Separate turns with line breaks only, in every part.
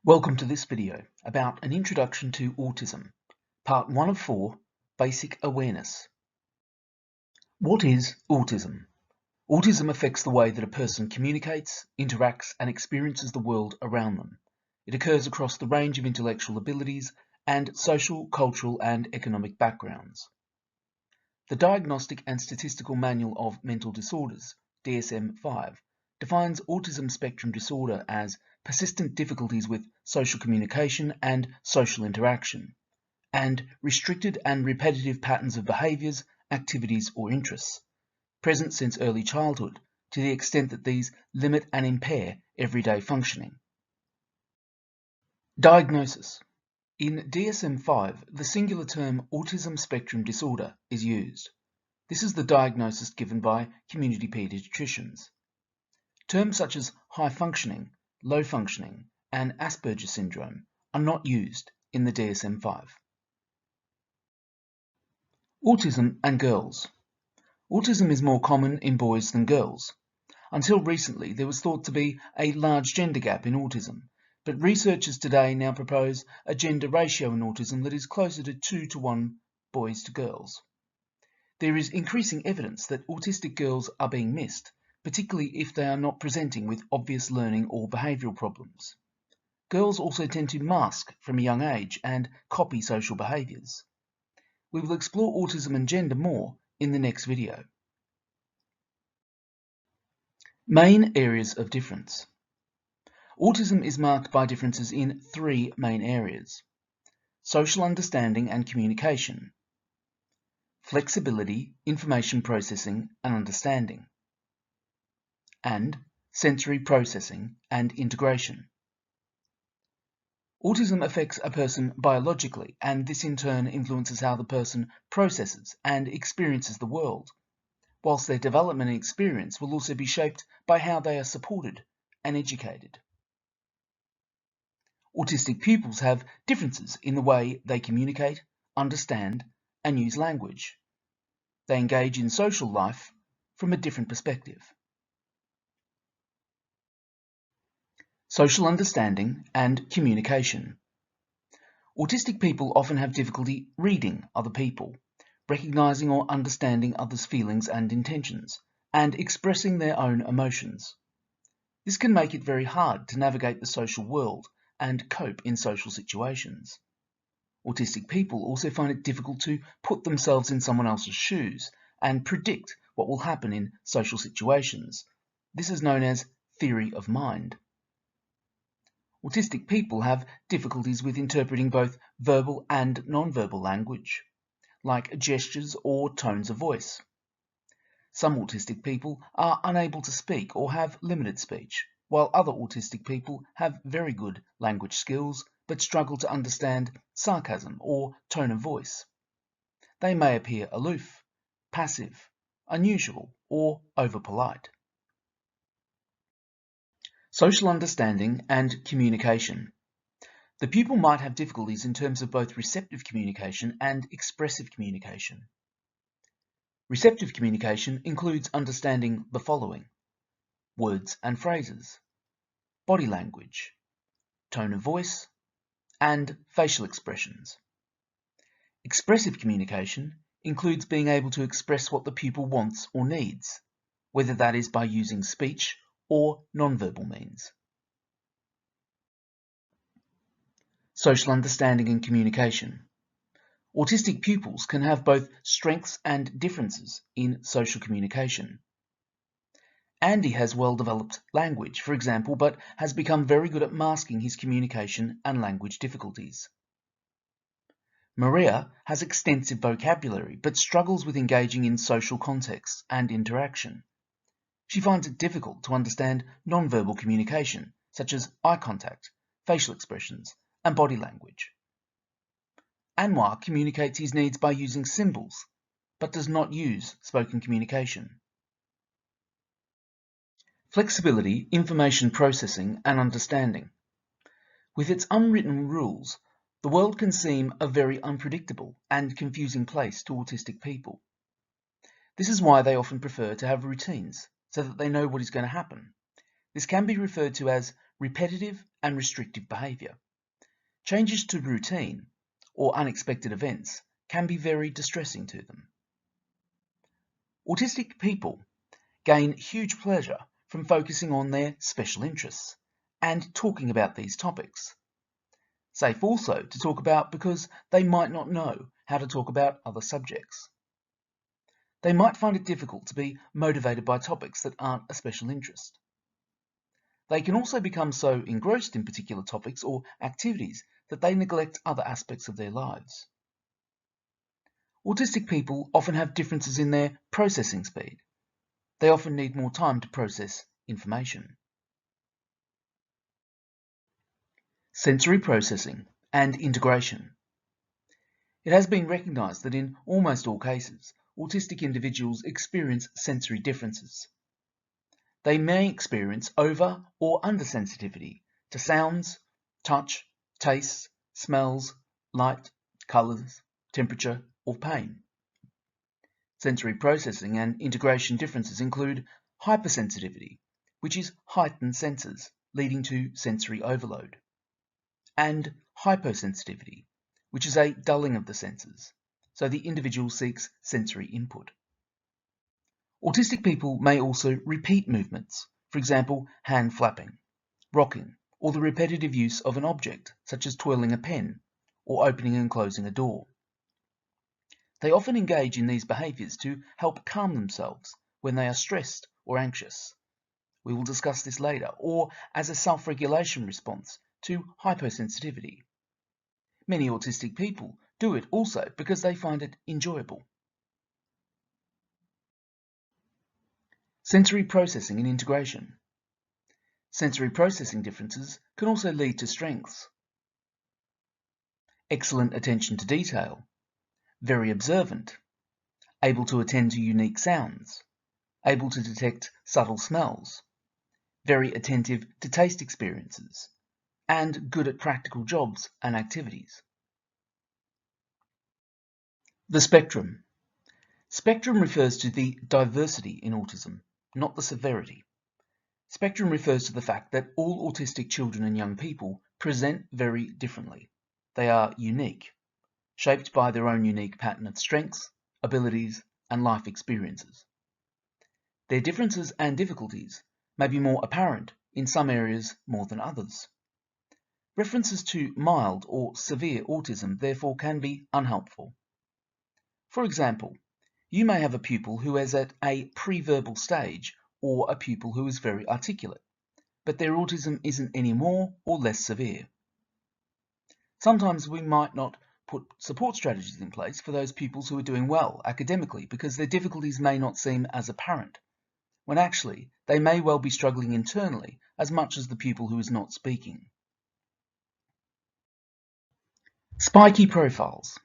Welcome to this video about an introduction to autism, part 1 of 4, Basic Awareness. What is autism? Autism affects the way that a person communicates, interacts, and experiences the world around them. It occurs across the range of intellectual abilities and social, cultural, and economic backgrounds. The Diagnostic and Statistical Manual of Mental Disorders, DSM-5, defines autism spectrum disorder as persistent difficulties with social communication and social interaction, and restricted and repetitive patterns of behaviours, activities, or interests, present since early childhood to the extent that these limit and impair everyday functioning. Diagnosis. In DSM-5, the singular term autism spectrum disorder is used. This is the diagnosis given by community paediatricians. Terms such as high functioning, low functioning, and Asperger's syndrome are not used in the DSM-5. Autism and girls. Autism is more common in boys than girls. Until recently, there was thought to be a large gender gap in autism, but researchers today now propose a gender ratio in autism that is closer to 2 to 1 boys to girls. There is increasing evidence that autistic girls are being missed, particularly if they are not presenting with obvious learning or behavioural problems. Girls also tend to mask from a young age and copy social behaviours. We will explore autism and gender more in the next video. Main areas of difference. Autism is marked by differences in 3 main areas: social understanding and communication, flexibility, information processing and understanding, and sensory processing and integration. Autism affects a person biologically, and this in turn influences how the person processes and experiences the world, whilst their development and experience will also be shaped by how they are supported and educated. Autistic pupils have differences in the way they communicate, understand, and use language. They engage in social life from a different perspective. Social understanding and communication. Autistic people often have difficulty reading other people, recognizing or understanding others' feelings and intentions, and expressing their own emotions. This can make it very hard to navigate the social world and cope in social situations. Autistic people also find it difficult to put themselves in someone else's shoes and predict what will happen in social situations. This is known as theory of mind. Autistic people have difficulties with interpreting both verbal and non-verbal language, like gestures or tones of voice. Some autistic people are unable to speak or have limited speech, while other autistic people have very good language skills but struggle to understand sarcasm or tone of voice. They may appear aloof, passive, unusual, or over-polite. Social understanding and communication. The pupil might have difficulties in terms of both receptive communication and expressive communication. Receptive communication includes understanding the following: words and phrases, body language, tone of voice, and facial expressions. Expressive communication includes being able to express what the pupil wants or needs, whether that is by using speech or nonverbal means. Social understanding and communication. Autistic pupils can have both strengths and differences in social communication. Andy has well-developed language, for example, but has become very good at masking his communication and language difficulties. Maria has extensive vocabulary, but struggles with engaging in social contexts and interaction. She finds it difficult to understand nonverbal communication, such as eye contact, facial expressions, and body language. Anwar communicates his needs by using symbols, but does not use spoken communication. Flexibility, information processing, and understanding. With its unwritten rules, the world can seem a very unpredictable and confusing place to autistic people. This is why they often prefer to have routines, so that they know what is going to happen. This can be referred to as repetitive and restrictive behaviour. Changes to routine or unexpected events can be very distressing to them. Autistic people gain huge pleasure from focusing on their special interests and talking about these topics. Safe also to talk about because they might not know how to talk about other subjects. They might find it difficult to be motivated by topics that aren't a special interest. They can also become so engrossed in particular topics or activities that they neglect other aspects of their lives. Autistic people often have differences in their processing speed. They often need more time to process information. Sensory processing and integration. It has been recognised that in almost all cases, autistic individuals experience sensory differences. They may experience over or undersensitivity to sounds, touch, tastes, smells, light, colours, temperature, or pain. Sensory processing and integration differences include hypersensitivity, which is heightened senses leading to sensory overload, and hyposensitivity, which is a dulling of the senses, so the individual seeks sensory input. Autistic people may also repeat movements, for example, hand flapping, rocking, or the repetitive use of an object, such as twirling a pen or opening and closing a door. They often engage in these behaviours to help calm themselves when they are stressed or anxious. We will discuss this later, or as a self-regulation response to hypersensitivity. Many autistic people do it also because they find it enjoyable. Sensory processing and integration. Sensory processing differences can also lead to strengths. Excellent attention to detail, very observant, able to attend to unique sounds, able to detect subtle smells, very attentive to taste experiences, and good at practical jobs and activities. The spectrum. Spectrum refers to the diversity in autism, not the severity. Spectrum refers to the fact that all autistic children and young people present very differently. They are unique, shaped by their own unique pattern of strengths, abilities, and life experiences. Their differences and difficulties may be more apparent in some areas more than others. References to mild or severe autism therefore can be unhelpful. For example, you may have a pupil who is at a pre-verbal stage or a pupil who is very articulate, but their autism isn't any more or less severe. Sometimes we might not put support strategies in place for those pupils who are doing well academically because their difficulties may not seem as apparent, when actually they may well be struggling internally as much as the pupil who is not speaking. Spiky profiles.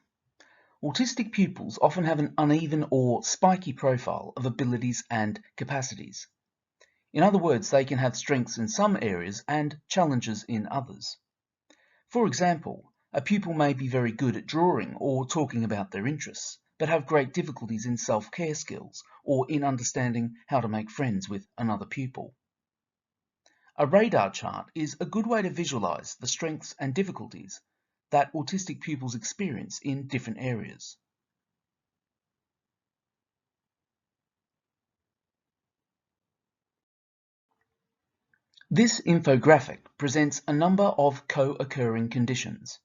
Autistic pupils often have an uneven or spiky profile of abilities and capacities. In other words, they can have strengths in some areas and challenges in others. For example, a pupil may be very good at drawing or talking about their interests, but have great difficulties in self-care skills or in understanding how to make friends with another pupil. A radar chart is a good way to visualize the strengths and difficulties that autistic pupils experience in different areas. This infographic presents a number of co-occurring conditions.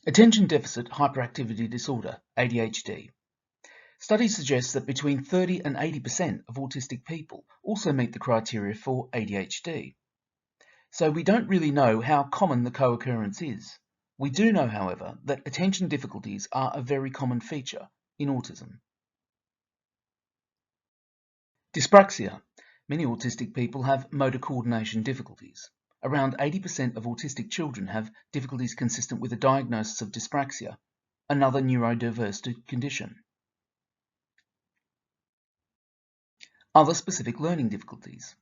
Attention Deficit Hyperactivity Disorder, ADHD. Studies suggest that between 30 and 80% of autistic people also meet the criteria for ADHD. So we don't really know how common the co-occurrence is. We do know, however, that attention difficulties are a very common feature in autism. Dyspraxia. Many autistic people have motor coordination difficulties. Around 80% of autistic children have difficulties consistent with a diagnosis of dyspraxia, another neurodiverse condition. Other specific learning difficulties.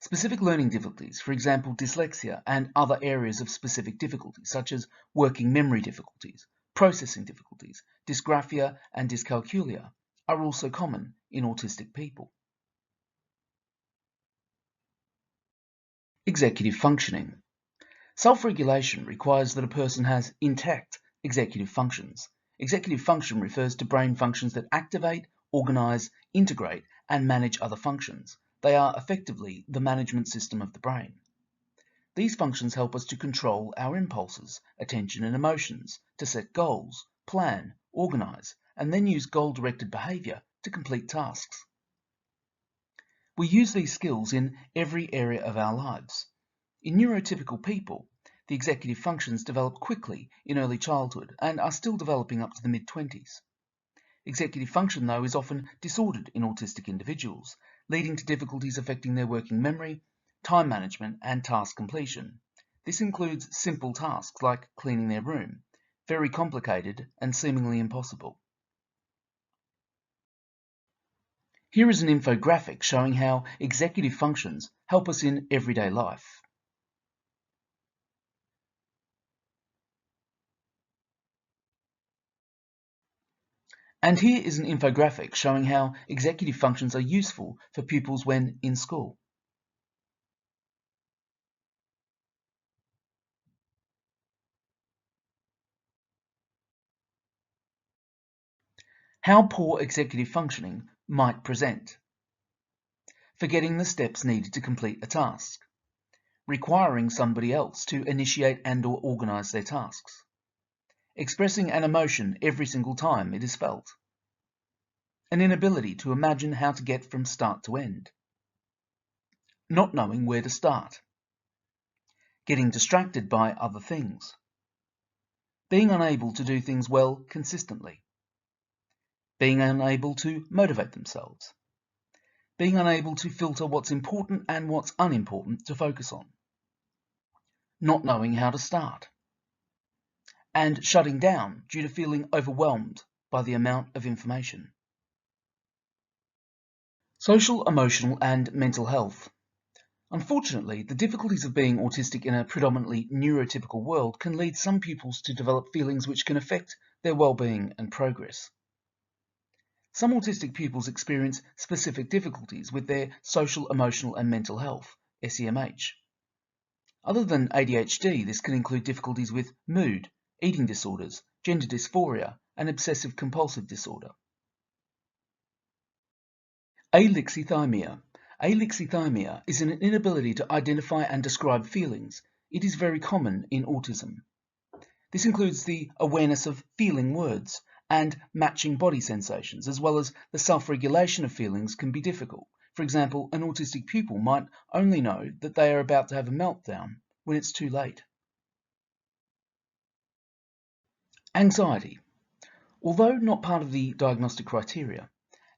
Specific learning difficulties, for example dyslexia and other areas of specific difficulty, such as working memory difficulties, processing difficulties, dysgraphia and dyscalculia, are also common in autistic people. Executive functioning. Self-regulation requires that a person has intact executive functions. Executive function refers to brain functions that activate, organize, integrate, and manage other functions. They are effectively the management system of the brain. These functions help us to control our impulses, attention, and emotions, to set goals, plan, organize, and then use goal-directed behavior to complete tasks. We use these skills in every area of our lives. In neurotypical people, the executive functions develop quickly in early childhood and are still developing up to the mid-20s. Executive function, though, is often disordered in autistic individuals, leading to difficulties affecting their working memory, time management, and task completion. This includes simple tasks like cleaning their room, very complicated and seemingly impossible. Here is an infographic showing how executive functions help us in everyday life. And here is an infographic showing how executive functions are useful for pupils when in school. How poor executive functioning might present. Forgetting the steps needed to complete a task. Requiring somebody else to initiate and/or organize their tasks. Expressing an emotion every single time it is felt. An inability to imagine how to get from start to end. Not knowing where to start. Getting distracted by other things. Being unable to do things well consistently. Being unable to motivate themselves. Being unable to filter what's important and what's unimportant to focus on. Not knowing how to start. And shutting down due to feeling overwhelmed by the amount of information. Social, emotional, and mental health. Unfortunately, the difficulties of being autistic in a predominantly neurotypical world can lead some pupils to develop feelings which can affect their well-being and progress. Some autistic pupils experience specific difficulties with their social, emotional, and mental health, SEMH. Other than ADHD, this can include difficulties with mood, eating disorders, gender dysphoria, and obsessive-compulsive disorder. Alexithymia. Alexithymia is an inability to identify and describe feelings. It is very common in autism. This includes the awareness of feeling words and matching body sensations, as well as the self-regulation of feelings can be difficult. For example, an autistic pupil might only know that they are about to have a meltdown when it's too late. Anxiety. Although not part of the diagnostic criteria,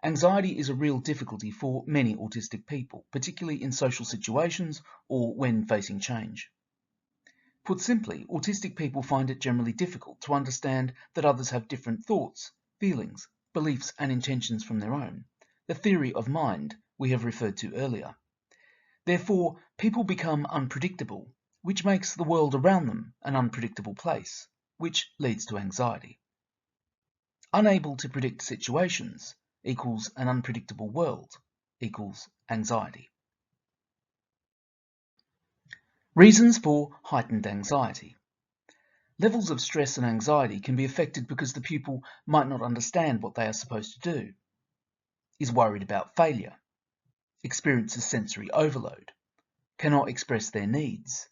anxiety is a real difficulty for many autistic people, particularly in social situations or when facing change. Put simply, autistic people find it generally difficult to understand that others have different thoughts, feelings, beliefs, and intentions from their own, the theory of mind we have referred to earlier. Therefore, people become unpredictable, which makes the world around them an unpredictable place, which leads to anxiety. Unable to predict situations equals an unpredictable world equals anxiety. Reasons for heightened anxiety. Levels of stress and anxiety can be affected because the pupil might not understand what they are supposed to do, is worried about failure, experiences sensory overload, cannot express their needs,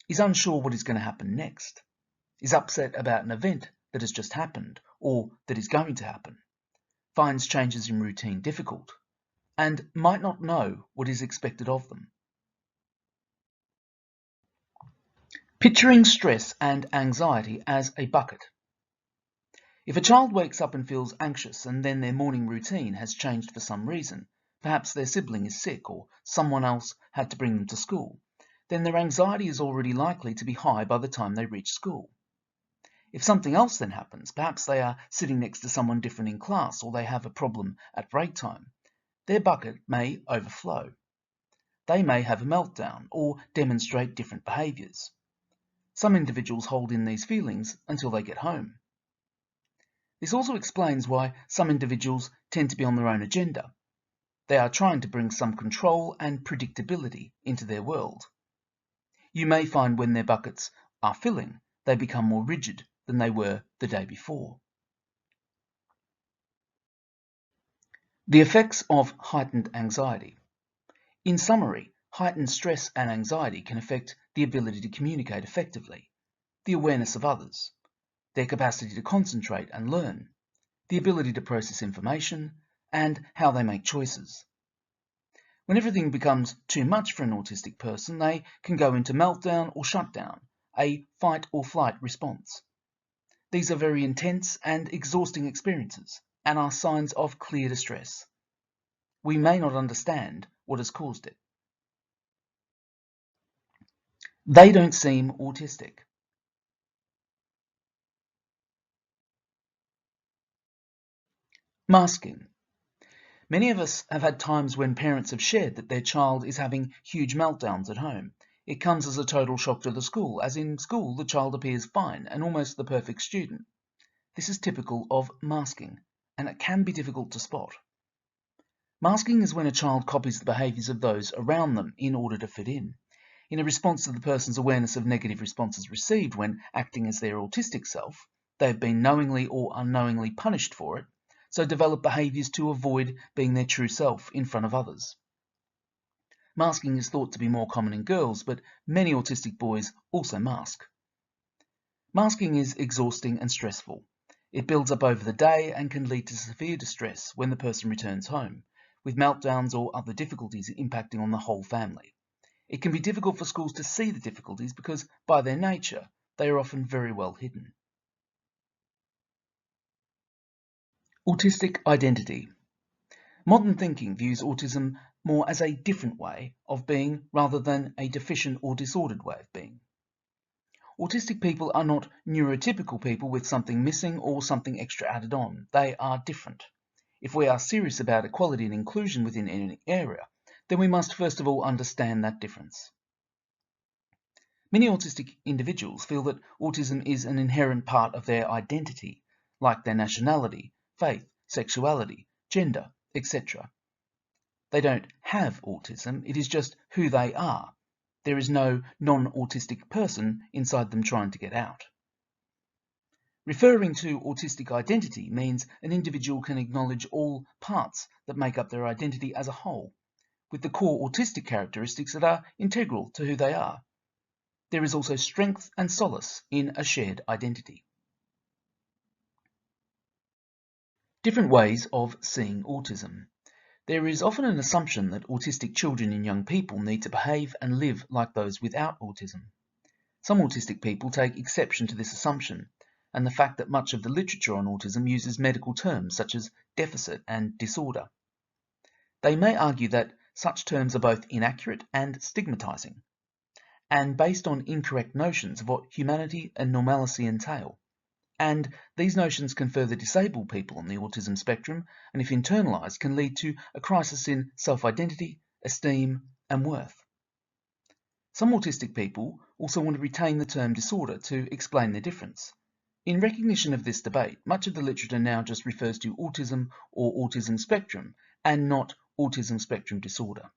is unsure what is going to happen next, is upset about an event that has just happened or that is going to happen, finds changes in routine difficult, and might not know what is expected of them. Picturing stress and anxiety as a bucket. If a child wakes up and feels anxious and then their morning routine has changed for some reason, perhaps their sibling is sick or someone else had to bring them to school, then their anxiety is already likely to be high by the time they reach school. If something else then happens, perhaps they are sitting next to someone different in class or they have a problem at break time, their bucket may overflow. They may have a meltdown or demonstrate different behaviours. Some individuals hold in these feelings until they get home. This also explains why some individuals tend to be on their own agenda. They are trying to bring some control and predictability into their world. You may find when their buckets are filling, they become more rigid than they were the day before. The effects of heightened anxiety. In summary, heightened stress and anxiety can affect the ability to communicate effectively, the awareness of others, their capacity to concentrate and learn, the ability to process information, and how they make choices. When everything becomes too much for an autistic person, they can go into meltdown or shutdown, a fight or flight response. These are very intense and exhausting experiences and are signs of clear distress. We may not understand what has caused it. They don't seem autistic. Masking. Many of us have had times when parents have shared that their child is having huge meltdowns at home. It comes as a total shock to the school, as in school the child appears fine and almost the perfect student. This is typical of masking, and it can be difficult to spot. Masking is when a child copies the behaviours of those around them in order to fit in a response to the person's awareness of negative responses received when acting as their autistic self. They have been knowingly or unknowingly punished for it, so develop behaviours to avoid being their true self in front of others. Masking is thought to be more common in girls, but many autistic boys also mask. Masking is exhausting and stressful. It builds up over the day and can lead to severe distress when the person returns home, with meltdowns or other difficulties impacting on the whole family. It can be difficult for schools to see the difficulties because, by their nature, they are often very well hidden. Autistic identity. Modern thinking views autism more as a different way of being rather than a deficient or disordered way of being. Autistic people are not neurotypical people with something missing or something extra added on. They are different. If we are serious about equality and inclusion within any area, then we must first of all understand that difference. Many autistic individuals feel that autism is an inherent part of their identity, like their nationality, faith, sexuality, gender, etc. They don't have autism, it is just who they are. There is no non-autistic person inside them trying to get out. Referring to autistic identity means an individual can acknowledge all parts that make up their identity as a whole, with the core autistic characteristics that are integral to who they are. There is also strength and solace in a shared identity. Different ways of seeing autism. There is often an assumption that autistic children and young people need to behave and live like those without autism. Some autistic people take exception to this assumption, and the fact that much of the literature on autism uses medical terms such as deficit and disorder. They may argue that such terms are both inaccurate and stigmatizing, and based on incorrect notions of what humanity and normalcy entail. And these notions can further disable people on the autism spectrum, and if internalized, can lead to a crisis in self-identity, esteem, and worth. Some autistic people also want to retain the term disorder to explain their difference. In recognition of this debate, much of the literature now just refers to autism or autism spectrum, and not autism spectrum disorder.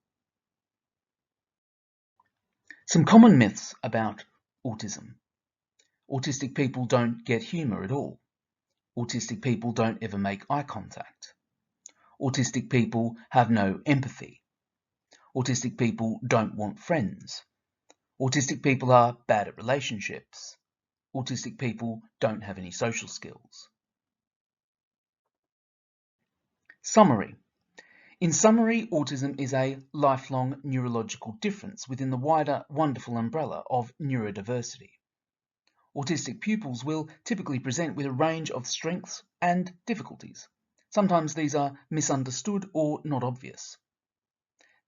Some common myths about autism. Autistic people don't get humour at all. Autistic people don't ever make eye contact. Autistic people have no empathy. Autistic people don't want friends. Autistic people are bad at relationships. Autistic people don't have any social skills. Summary. In summary, autism is a lifelong neurological difference within the wider, wonderful umbrella of neurodiversity. Autistic pupils will typically present with a range of strengths and difficulties. Sometimes these are misunderstood or not obvious.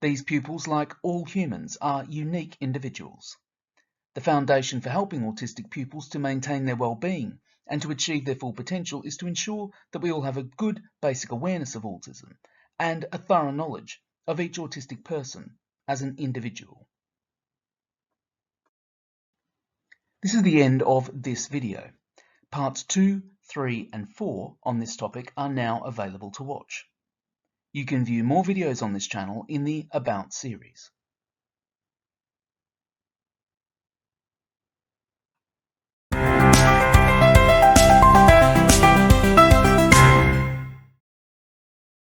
These pupils, like all humans, are unique individuals. The foundation for helping autistic pupils to maintain their well-being and to achieve their full potential is to ensure that we all have a good basic awareness of autism and a thorough knowledge of each autistic person as an individual. This is the end of this video. Parts 2, 3 and 4 on this topic are now available to watch. You can view more videos on this channel in the About series.